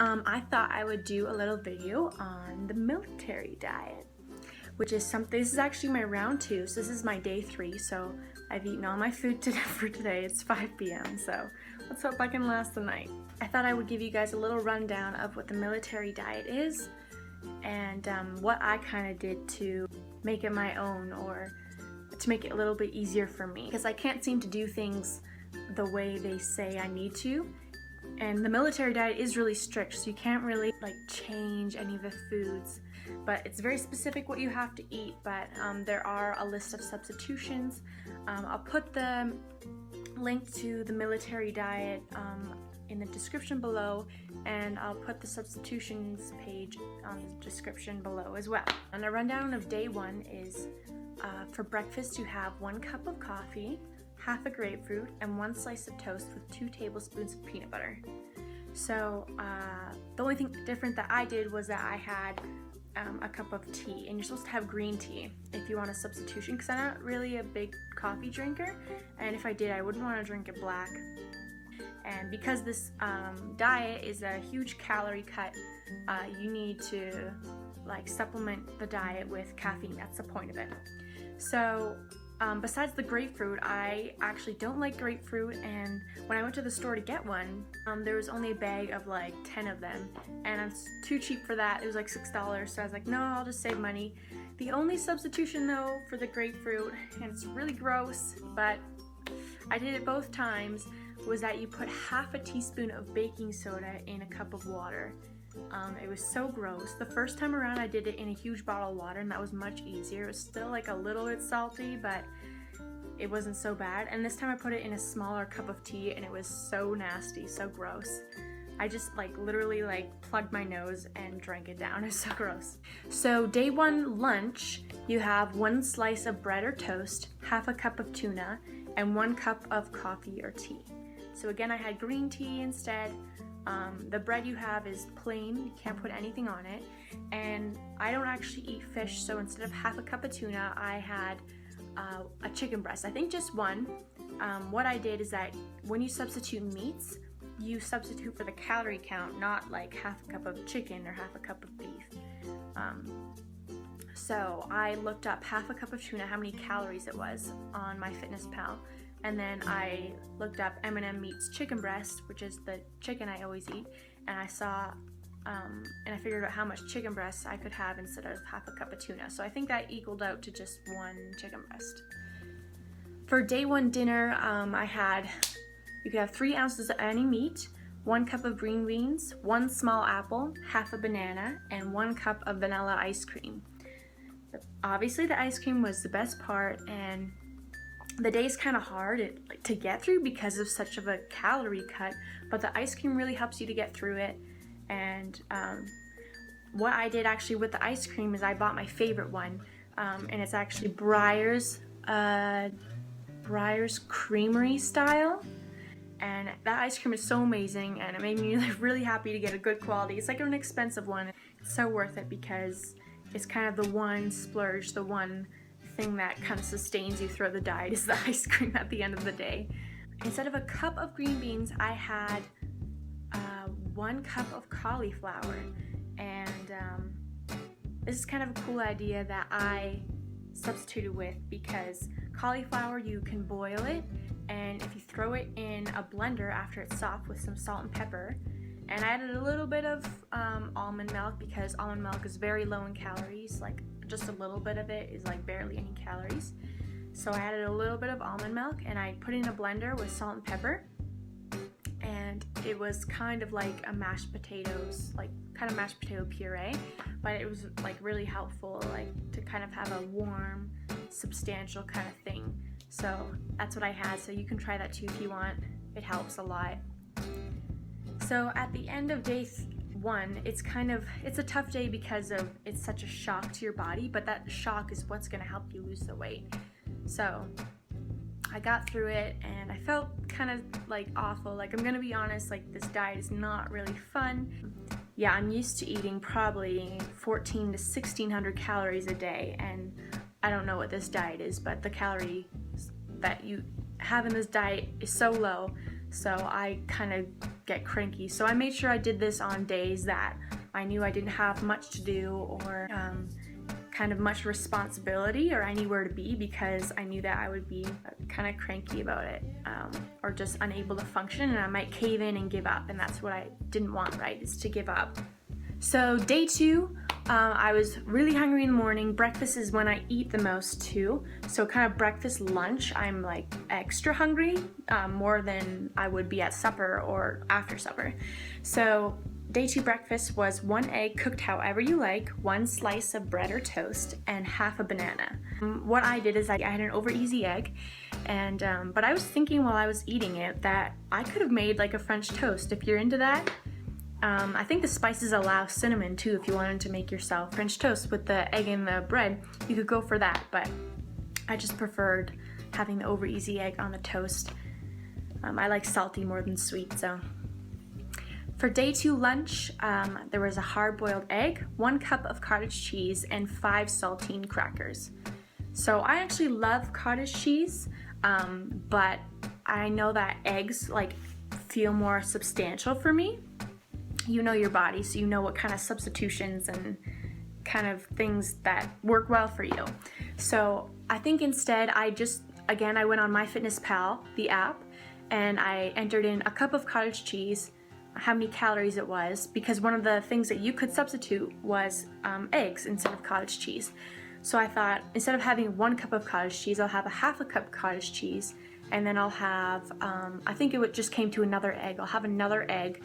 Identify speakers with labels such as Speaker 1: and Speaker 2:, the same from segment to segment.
Speaker 1: I thought I would do a little video on the military diet, which is something, this is actually my round 2, so this is my day 3, so I've eaten all my food for today. It's 5 p.m., so let's hope I can last the night. I thought I would give you guys a little rundown of what the military diet is, and what I kind of did to make it my own, or to make it a little bit easier for me, because I can't seem to do things the way they say I need to. And the military diet is really strict, so you can't really change any of the foods, but it's very specific what you have to eat. But there are a list of substitutions. I'll put the link to the military diet in the description below, and I'll put the substitutions page on the description below as well. And a rundown of day 1 is for breakfast you have 1 cup of coffee, half a grapefruit, and 1 slice of toast with 2 tablespoons of peanut butter. So the only thing different that I did was that I had a cup of tea, and you're supposed to have green tea if you want a substitution, because I'm not really a big coffee drinker, and if I did I wouldn't want to drink it black. And because this diet is a huge calorie cut, you need to supplement the diet with caffeine. That's the point of it. So besides the grapefruit, I actually don't like grapefruit, and when I went to the store to get one, there was only a bag of 10 of them, and it's too cheap for that. It was like $6, so I was like, no, I'll just save money. The only substitution though for the grapefruit, and it's really gross, but I did it both times, was that you put half a teaspoon of baking soda in a cup of water. It was so gross. The first time around I did it in a huge bottle of water, and that was much easier. It was still a little bit salty, but it wasn't so bad. And this time I put it in a smaller cup of tea, and it was so nasty, so gross. I just literally plugged my nose and drank it down. It was so gross. So day 1 lunch, you have 1 slice of bread or toast, half a cup of tuna, and 1 cup of coffee or tea. So again, I had green tea instead. The bread you have is plain, you can't put anything on it, and I don't actually eat fish, so instead of half a cup of tuna, I had a chicken breast. I think just 1. What I did is that when you substitute meats, you substitute for the calorie count, not half a cup of chicken or half a cup of beef. So I looked up half a cup of tuna, how many calories it was on MyFitnessPal. And then I looked up M&M Meats chicken breast, which is the chicken I always eat, and I saw, and I figured out how much chicken breast I could have instead of half a cup of tuna. So I think that equaled out to just 1 chicken breast. For day 1 dinner, you could have 3 ounces of any meat, 1 cup of green beans, 1 small apple, half a banana, and 1 cup of vanilla ice cream. Obviously the ice cream was the best part, and the day's kind of hard to get through because of such of a calorie cut, but the ice cream really helps you to get through it. And what I did actually with the ice cream is I bought my favorite one, and it's actually Breyer's Creamery style, and that ice cream is so amazing, and it made me really happy to get a good quality. It's an expensive one. It's so worth it because it's kind of the one splurge, the one thing that kind of sustains you throughout the diet is the ice cream at the end of the day. Instead of a cup of green beans, I had 1 cup of cauliflower, and this is kind of a cool idea that I substituted with, because cauliflower, you can boil it, and if you throw it in a blender after it's soft with some salt and pepper, and I added a little bit of almond milk, because almond milk is very low in calories, just a little bit of it is barely any calories. So I added a little bit of almond milk, and I put it in a blender with salt and pepper, and it was kind of like a mashed potatoes, kind of mashed potato puree, but it was really helpful to kind of have a warm, substantial kind of thing. So that's what I had, so you can try that too if you want. It helps a lot. So at the end of day 1, it's a tough day because it's such a shock to your body, but that shock is what's going to help you lose the weight. So I got through it, and I felt kind of awful. I'm gonna be honest, this diet is not really fun. Yeah, I'm used to eating probably 14 to 1600 calories a day, and I don't know what this diet is, but the calories that you have in this diet is so low, so I kind of get cranky. So I made sure I did this on days that I knew I didn't have much to do or kind of much responsibility or anywhere to be, because I knew that I would be kind of cranky about it or just unable to function, and I might cave in and give up, and that's what I didn't want, right, is to give up. So day 2, I was really hungry in the morning. Breakfast is when I eat the most too. So kind of breakfast, lunch, I'm like extra hungry, more than I would be at supper or after supper. So day 2 breakfast was 1 egg cooked however you like, 1 slice of bread or toast, and half a banana. What I did is I had an over easy egg, and but I was thinking while I was eating it that I could have made like a French toast if you're into that. I think the spices allow cinnamon too. If you wanted to make yourself French toast with the egg and the bread, you could go for that, but I just preferred having the over easy egg on the toast. I like salty more than sweet. So for day 2 lunch, there was a hard-boiled egg, 1 cup of cottage cheese, and 5 saltine crackers. So I actually love cottage cheese, but I know that eggs like feel more substantial for me. You know your body, so you know what kind of substitutions and kind of things that work well for you. So I think instead I went on MyFitnessPal, the app, and I entered in a cup of cottage cheese, how many calories it was, because one of the things that you could substitute was eggs instead of cottage cheese. So I thought, instead of having 1 cup of cottage cheese, I'll have a half a cup cottage cheese, and then I'll have, I think it just came to another egg. I'll have another egg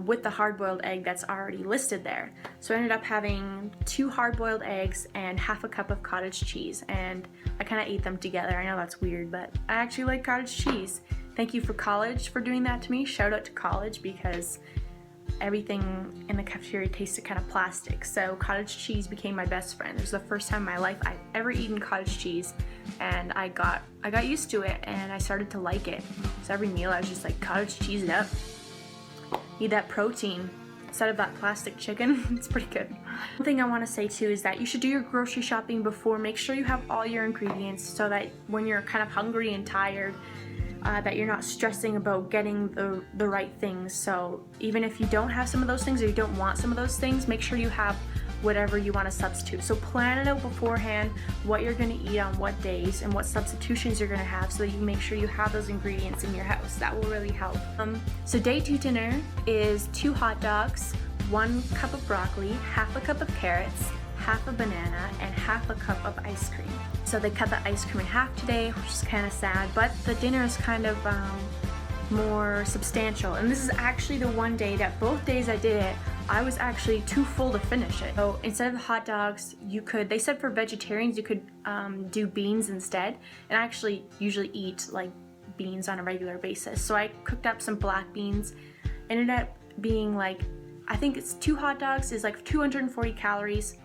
Speaker 1: with the hard-boiled egg that's already listed there. So I ended up having 2 hard-boiled eggs and half a cup of cottage cheese, and I kind of ate them together. I know that's weird, but I actually like cottage cheese. Thank you for college for doing that to me. Shout out to college, because everything in the cafeteria tasted kind of plastic. So cottage cheese became my best friend. It was the first time in my life I've ever eaten cottage cheese, and I got used to it, and I started to like it. So every meal I was just like, cottage cheese it up. Need that protein instead of that plastic chicken. It's pretty good. One thing I want to say too is that you should do your grocery shopping before. Make sure you have all your ingredients so that when you're kind of hungry and tired, that you're not stressing about getting the right things. So even if you don't have some of those things or you don't want some of those things, make sure you have whatever you want to substitute. So plan it out beforehand, what you're going to eat on what days and what substitutions you're going to have, so that you make sure you have those ingredients in your house. That will really help. So day 2 dinner is 2 hot dogs, 1 cup of broccoli, half a cup of carrots, half a banana, and half a cup of ice cream. So they cut the ice cream in half today, which is kind of sad, but the dinner is kind of more substantial. And this is actually the one day that both days I did it, I was actually too full to finish it. So instead of the hot dogs, they said for vegetarians you could do beans instead, and I actually usually eat like beans on a regular basis. So I cooked up some black beans. Ended up being like, I think it's 2 hot dogs is like 240 calories.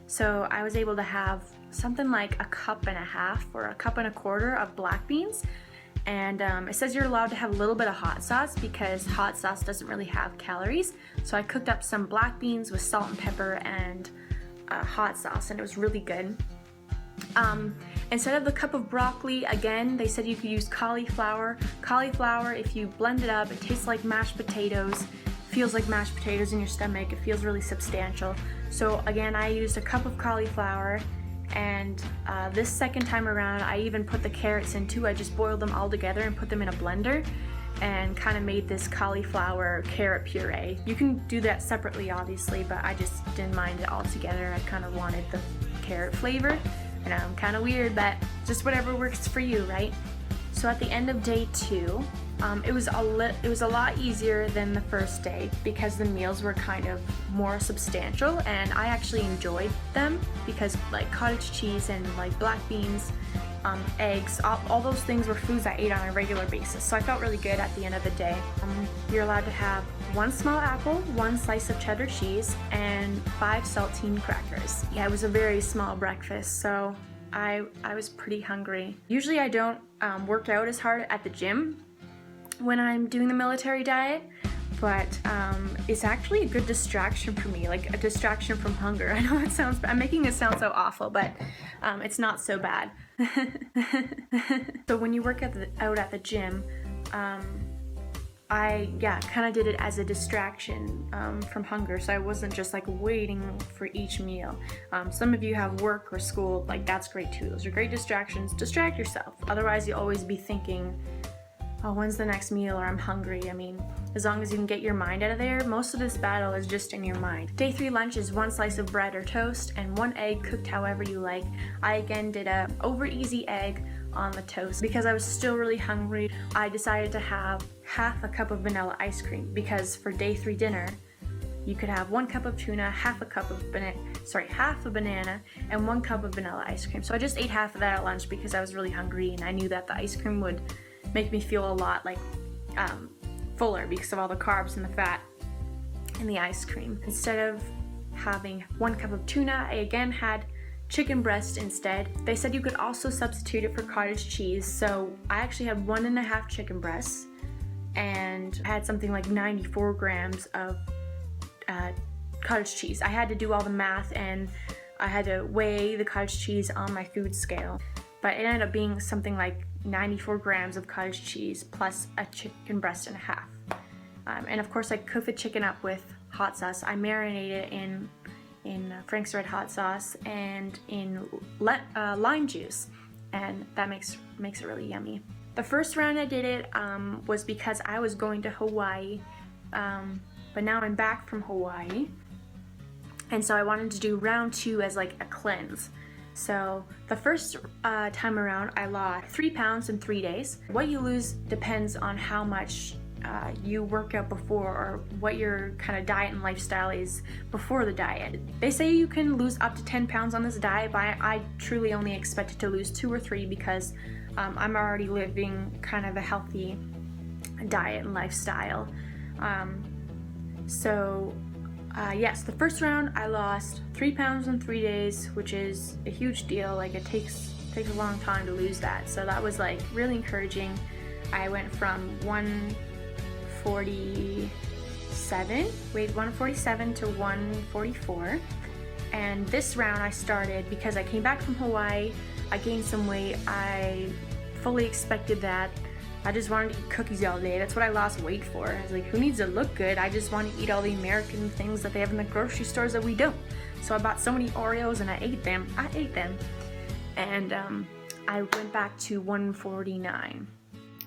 Speaker 1: So I was able to have something like a cup and a half or a cup and a quarter of black beans. And it says you're allowed to have a little bit of hot sauce, because hot sauce doesn't really have calories. So I cooked up some black beans with salt and pepper and hot sauce, and it was really good. Instead of the cup of broccoli, again, they said you could use cauliflower. Cauliflower, if you blend it up, it tastes like mashed potatoes. Feels like mashed potatoes in your stomach. It feels really substantial. So again, I used a cup of cauliflower. And this second time around, I even put the carrots in too. I just boiled them all together and put them in a blender and kind of made this cauliflower carrot puree. You can do that separately, obviously, but I just didn't mind it all together. I kind of wanted the carrot flavor. I know I'm kind of weird, but just whatever works for you, right? So at the end of day 2, it was a lot easier than the first day, because the meals were kind of more substantial, and I actually enjoyed them, because like cottage cheese and like black beans, eggs, all those things were foods I ate on a regular basis. So I felt really good at the end of the day. You're allowed to have 1 small apple, 1 slice of cheddar cheese, and 5 saltine crackers. Yeah, it was a very small breakfast, so I was pretty hungry. Usually I don't work out as hard at the gym when I'm doing the military diet, but it's actually a good distraction for me, like a distraction from hunger. I know I'm making it sound so awful, but it's not so bad. So when you work out at the gym, I kind of did it as a distraction from hunger, so I wasn't just like waiting for each meal. Some of you have work or school, like that's great too. Those are great distractions. Distract yourself. Otherwise, you'll always be thinking, oh, when's the next meal, or I'm hungry. I mean, as long as you can get your mind out of there, most of this battle is just in your mind. Day 3 lunch is 1 slice of bread or toast and 1 egg cooked however you like. I again did a over easy egg on the toast. Because I was still really hungry, I decided to have half a cup of vanilla ice cream, because for day 3 dinner, you could have 1 cup of tuna, half a banana, and 1 cup of vanilla ice cream. So I just ate half of that at lunch because I was really hungry and I knew that the ice cream would make me feel a lot like fuller because of all the carbs and the fat in the ice cream. Instead of having 1 cup of tuna, I again had chicken breast instead. They said you could also substitute it for cottage cheese, so I actually had 1.5 chicken breasts and I had something like 94 grams of cottage cheese. I had to do all the math and I had to weigh the cottage cheese on my food scale, but it ended up being something like 94 grams of cottage cheese plus a chicken breast and a half. And of course I cooked the chicken up with hot sauce. I marinated it in Frank's Red Hot sauce and in lime juice, and that makes it really yummy. The first round I did it was because I was going to Hawaii, but now I'm back from Hawaii, and so I wanted to do round 2 as like a cleanse. So the first time around I lost 3 pounds in 3 days. What you lose depends on how much you work out before, or what your kind of diet and lifestyle is before the diet. They say you can lose up to 10 pounds on this diet, but I truly only expected to lose 2 or 3 because I'm already living kind of a healthy diet and lifestyle. Yes, the first round I lost 3 pounds in 3 days, which is a huge deal. Like it takes a long time to lose that. So that was like really encouraging. I went from 147 to 144, and this round I started because I came back from Hawaii. I gained some weight. I fully expected that. I just wanted to eat cookies all day. That's what I lost weight for. I was like, who needs to look good? I just want to eat all the American things that they have in the grocery stores that we don't. So I bought so many Oreos and I ate them. And I went back to 149.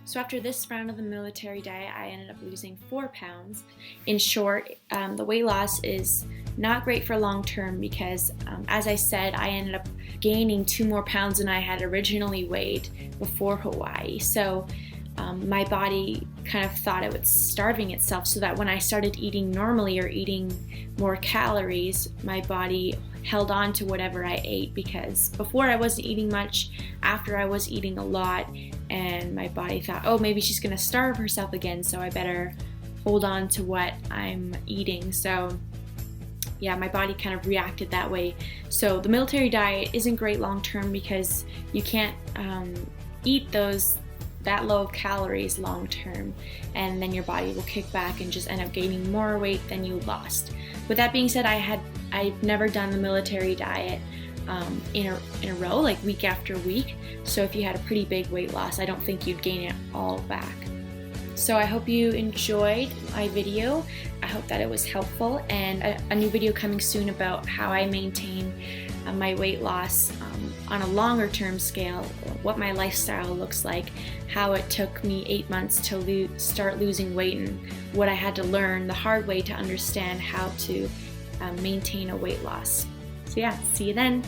Speaker 1: So after this round of the military diet, I ended up losing 4 pounds. In short, the weight loss is not great for long term because, as I said, I ended up gaining 2 more pounds than I had originally weighed before Hawaii. So my body kind of thought it was starving itself, so that when I started eating normally or eating more calories, my body held on to whatever I ate, because before I wasn't eating much, after I was eating a lot, and my body thought, oh, maybe she's gonna starve herself again, so I better hold on to what I'm eating. So yeah, my body kind of reacted that way. So the military diet isn't great long term because you can't eat that low of calories long term, and then your body will kick back and just end up gaining more weight than you lost. With that being said, I've never done the military diet in a row, like week after week. So if you had a pretty big weight loss, I don't think you'd gain it all back. So I hope you enjoyed my video. I hope that it was helpful, and a new video coming soon about how I maintain my weight loss on a longer term scale, what my lifestyle looks like, how it took me 8 months to start losing weight, and what I had to learn the hard way to understand how to maintain a weight loss. So yeah, see you then.